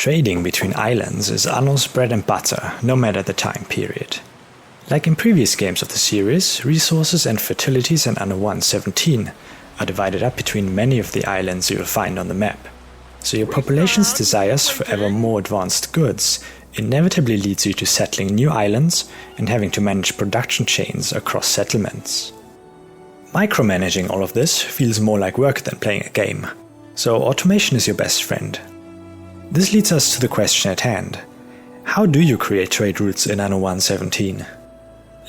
Trading between islands is Anno's bread and butter, no matter the time period. Like in previous games of the series, resources and fertilities in Anno 1.17 are divided up between many of the islands you will find on the map. So your population's desires for ever more advanced goods inevitably leads you to settling new islands and having to manage production chains across settlements. Micromanaging all of this feels more like work than playing a game, so automation is your best friend. This leads us to the question at hand. How do you create trade routes in Anno 1.17?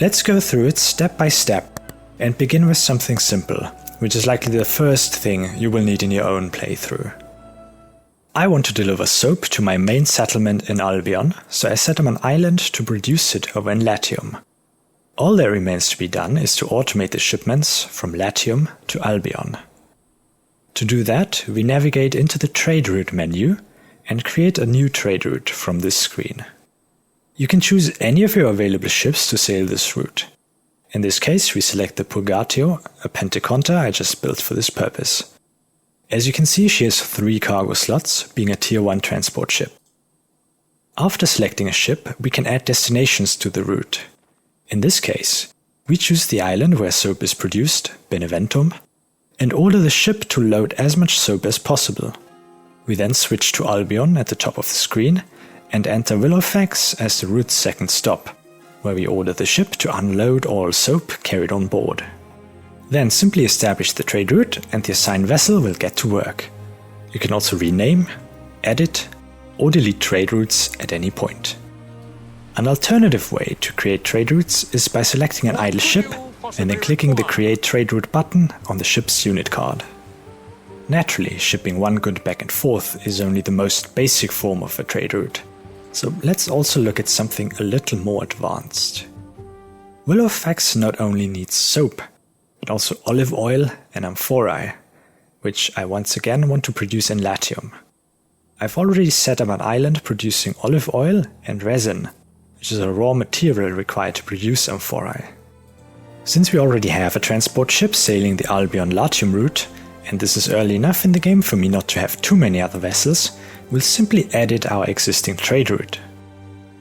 Let's go through it step by step and begin with something simple, which is likely the first thing you will need in your own playthrough. I want to deliver soap to my main settlement in Albion, so I set up an island to produce it over in Latium. All that remains to be done is to automate the shipments from Latium to Albion. To do that, we navigate into the trade route menu and create a new trade route from this screen. You can choose any of your available ships to sail this route. In this case, we select the Purgatio, a Pentaconta I just built for this purpose. As you can see, she has 3 cargo slots, being a tier 1 transport ship. After selecting a ship, we can add destinations to the route. In this case, we choose the island where soap is produced, Beneventum, and order the ship to load as much soap as possible. We then switch to Albion at the top of the screen and enter Willowfax as the route's second stop, where we order the ship to unload all soap carried on board. Then simply establish the trade route and the assigned vessel will get to work. You can also rename, edit, or delete trade routes at any point. An alternative way to create trade routes is by selecting an idle ship and then clicking the Create Trade Route button on the ship's unit card. Naturally, shipping one good back and forth is only the most basic form of a trade route, so let's also look at something a little more advanced. Willowfax not only needs soap, but also olive oil and amphorae, which I once again want to produce in Latium. I've already set up an island producing olive oil and resin, which is a raw material required to produce amphorae. Since we already have a transport ship sailing the Albion-Latium route, and this is early enough in the game for me not to have too many other vessels, we'll simply edit our existing trade route.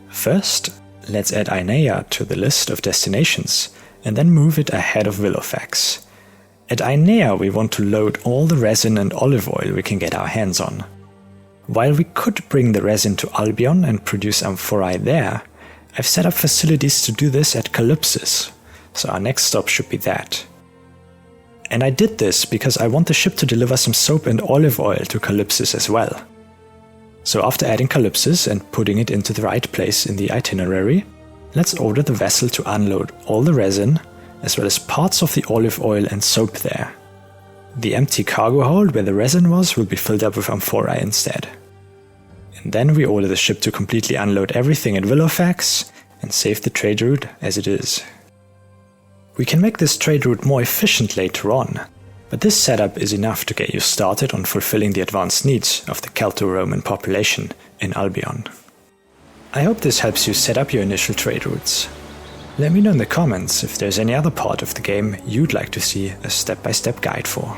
First, let's add Ainea to the list of destinations, and then move it ahead of Willowfax. At Ainea we want to load all the resin and olive oil we can get our hands on. While we could bring the resin to Albion and produce amphorae there, I've set up facilities to do this at Calypsis, so our next stop should be that. And I did this because I want the ship to deliver some soap and olive oil to Calypsis as well. So after adding Calypsis and putting it into the right place in the itinerary, let's order the vessel to unload all the resin, as well as parts of the olive oil and soap there. The empty cargo hold where the resin was will be filled up with amphorae instead. And then we order the ship to completely unload everything at Willowfax and save the trade route as it is. We can make this trade route more efficient later on, but this setup is enough to get you started on fulfilling the advanced needs of the Celto-Roman population in Albion. I hope this helps you set up your initial trade routes. Let me know in the comments if there's any other part of the game you'd like to see a step-by-step guide for.